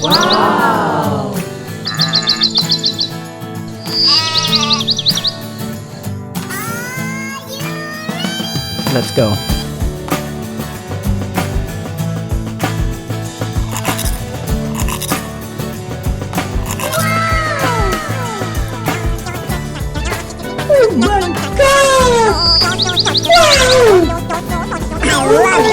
Wow! Let's go. Oh my god! Wow! I love